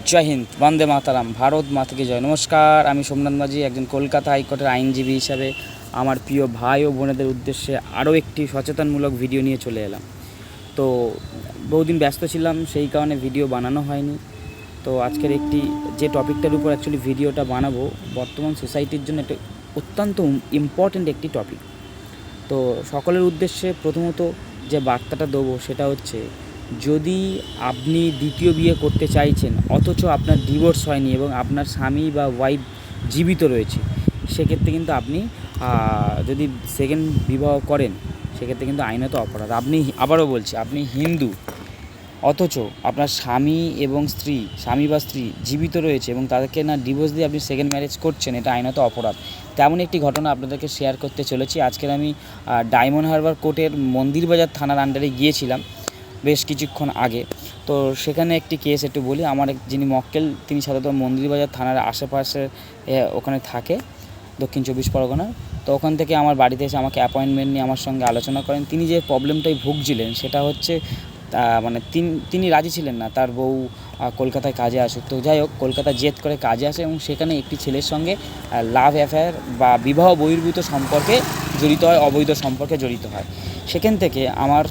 জয় হিন্দ, বন্দে মাতারাম, ভারত মাতাকে জয়। নমস্কার, আমি সোমনাথ মাঝি, একজন কলকাতা হাইকোর্টের আইনজীবী হিসাবে আমার প্রিয় ভাই ও বোনেদের উদ্দেশ্যে আরও একটি সচেতনমূলক ভিডিও নিয়ে চলে এলাম। তো বহুদিন ব্যস্ত ছিলাম, সেই কারণে ভিডিও বানানো হয়নি। তো আজকের যে টপিকটার উপর অ্যাকচুয়ালি ভিডিওটা বানাবো, বর্তমান সোসাইটির জন্য একটা অত্যন্ত ইম্পর্ট্যান্ট একটি টপিক। তো সকলের উদ্দেশ্যে প্রথমত যে বার্তাটা দেবো সেটা হচ্ছে, যদি আপনি দ্বিতীয় বিয়ে করতে চাইছেন অথচ আপনার ডিভোর্স হয়নি এবং আপনার স্বামী বা ওয়াইফ জীবিত রয়েছে, সেক্ষেত্রে কিন্তু আপনি যদি সেকেন্ড বিবাহ করেন, সেক্ষেত্রে কিন্তু আইনত অপরাধ। আপনি, আবারও বলছি, আপনি হিন্দু অথচ আপনার স্বামী বা স্ত্রী জীবিত রয়েছে এবং তাদেরকে না ডিভোর্স দিয়ে আপনি সেকেন্ড ম্যারেজ করছেন, এটা আইনত অপরাধ। তেমন একটি ঘটনা আপনাদেরকে শেয়ার করতে চলেছি। আজকের আমি ডায়মন্ড হারবার কোর্টের মন্দিরবাজার থানার আন্ডারে গিয়েছিলাম বেশ কিছুক্ষণ আগে। তো সেখানে একটি কেস একটু বলি। আমার যিনি মক্কেল, তিনি সাধারণত মন্দিরবাজার থানার আশেপাশে ওখানে থাকে, দক্ষিণ চব্বিশ পরগনার। তো ওখান থেকে আমার বাড়িতে এসে আমাকে অ্যাপয়েন্টমেন্ট নিয়ে আমার সঙ্গে আলোচনা করেন। তিনি যে প্রবলেমটাই ভুগছিলেন সেটা হচ্ছে, মানে তিনি রাজি ছিলেন না তার বউ কলকাতায় কাজে আসুক। তো যাই হোক, কলকাতা জেদ করে কাজে আসে এবং সেখানে একটি ছেলের সঙ্গে লাভ অ্যাফেয়ার বা বিবাহ বহির্ভূত সম্পর্কে জড়িত হয়, অবৈধ সম্পর্কে জড়িত হয়। সেখান থেকে আমার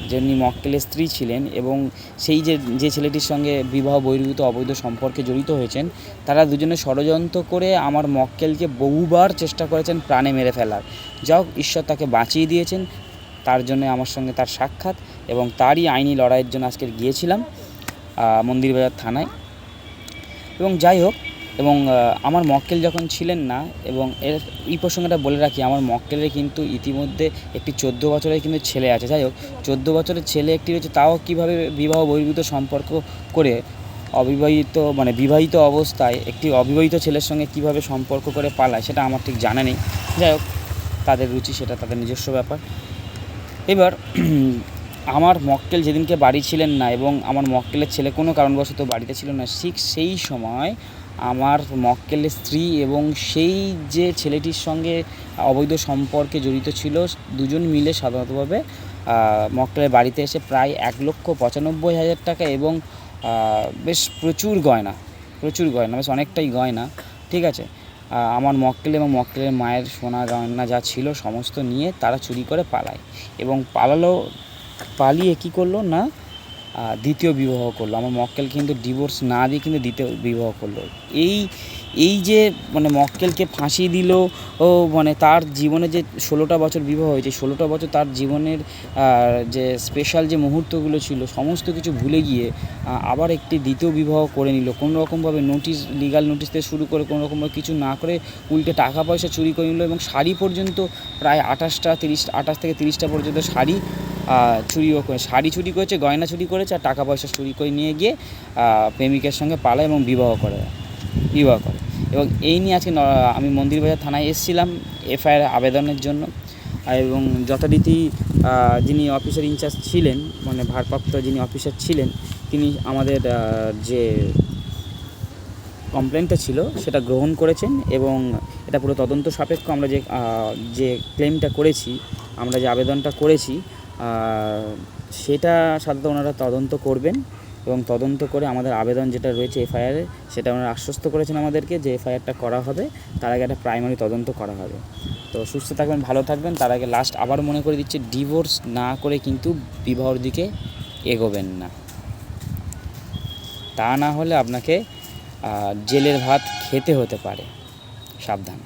যিনি মক্কেলের স্ত্রী ছিলেন এবং সেই যে ছেলেটির সঙ্গে বিবাহ বহির্ভূত অবৈধ সম্পর্কে জড়িত হয়েছেন, তারা দুজনে ষড়যন্ত্র করে আমার মক্কেলকে বহুবার চেষ্টা করেছেন প্রাণে মেরে ফেলার। যাই হোক, ঈশ্বর তাকে বাঁচিয়ে দিয়েছেন। তার জন্য আমার সঙ্গে তার সাক্ষাৎ এবং তারই আইনি লড়াইয়ের জন্য আজকে গিয়েছিলাম মন্দিরবাজার থানায়। এবং যাই হোক, এবং আমার মক্কেল যখন ছিলেন না, এবং এই প্রসঙ্গটা বলে রাখি, আমার মক্কেলের কিন্তু ইতিমধ্যে একটি 14 বছরের কিন্তু ছেলে আছে। যাই হোক, 14 বছরের ছেলে একটি রয়েছে, তাও কীভাবে বিবাহ বহির্ভূত সম্পর্ক করে বিবাহিত অবস্থায় একটি অবিবাহিত ছেলের সঙ্গে কীভাবে সম্পর্ক করে পালায়, সেটা আমার ঠিক জানা নেই। যাই হোক, তাদের রুচি, সেটা তাদের নিজস্ব ব্যাপার। এবার আমার মক্কেল যেদিনকে বাড়ি ছিলেন না এবং আমার মক্কেলের ছেলে কোনো কারণবশত বাড়িতে ছিল না, ঠিক সেই সময় আমার মক্কেলের স্ত্রী এবং সেই যে ছেলেটির সঙ্গে অবৈধ সম্পর্কে জড়িত ছিল, দুজন মিলে সাধারণতভাবে মক্কেলের বাড়িতে এসে প্রায় 1,95,000 টাকা এবং বেশ প্রচুর গয়না, বেশ অনেকটাই গয়না, ঠিক আছে, আমার মক্কেল এবং মক্কেলের মায়ের সোনা গয়না যা ছিল সমস্ত নিয়ে তারা চুরি করে পালায়। এবং পালিয়ে কী করলো না, দ্বিতীয় বিবাহ করলো। আমার মক্কেল কিন্তু ডিভোর্স না দিয়ে কিন্তু দ্বিতীয় বিবাহ করলো। এই যে মক্কেলকে ফাঁসি দিল, তার জীবনে যে 16টা বছর বিবাহ হয়েছে, 16টা বছর তার জীবনের যে স্পেশাল যে মুহূর্তগুলো ছিল সমস্ত কিছু ভুলে গিয়ে আবার একটি দ্বিতীয় বিবাহ করে নিল। কোনো রকমভাবে লিগাল নোটিশ থেকে শুরু করে কোনো রকমভাবে কিছু না করে উল্টে টাকা পয়সা চুরি করে নিল এবং শাড়ি পর্যন্ত প্রায় 28 থেকে 30টা পর্যন্ত শাড়ি চুরি করেছে, গয়না চুরি করেছে আর টাকা পয়সা চুরি করে নিয়ে গিয়ে প্রেমিকের সঙ্গে পালায় এবং বিবাহ করে। এবং এই নিয়ে আজকে আমি মন্দিরবাজার থানায় এসেছিলাম এফআইআর আবেদনের জন্য। এবং যথারীতি যিনি অফিসার ইনচার্জ ছিলেন, ভারপ্রাপ্ত যিনি অফিসার ছিলেন, তিনি আমাদের যে কমপ্লেনটা ছিল সেটা গ্রহণ করেছেন এবং এটা পুরো তদন্ত সাপেক্ষ। আমরা যে ক্লেমটা করেছি, আমরা যে আবেদনটা করেছি, সেটা সাধারণত ওনারা তদন্ত করবেন এবং তদন্ত করে আমাদের আবেদন যেটা রয়েছে এফআইআরে, সেটা ওনারা আশ্বস্ত করেছেন আমাদেরকে যে এফআইআরটা করা হবে, তার আগে একটা প্রাইমারি তদন্ত করা হবে। তো সুস্থ থাকবেন, ভালো থাকবেন। তার আগে লাস্ট আবার মনে করে দিচ্ছি, ডিভোর্স না করে কিন্তু বিবাহর দিকে এগোবেন না, তা না হলে আপনাকে জেলের ভাত খেতে হতে পারে। সাবধান।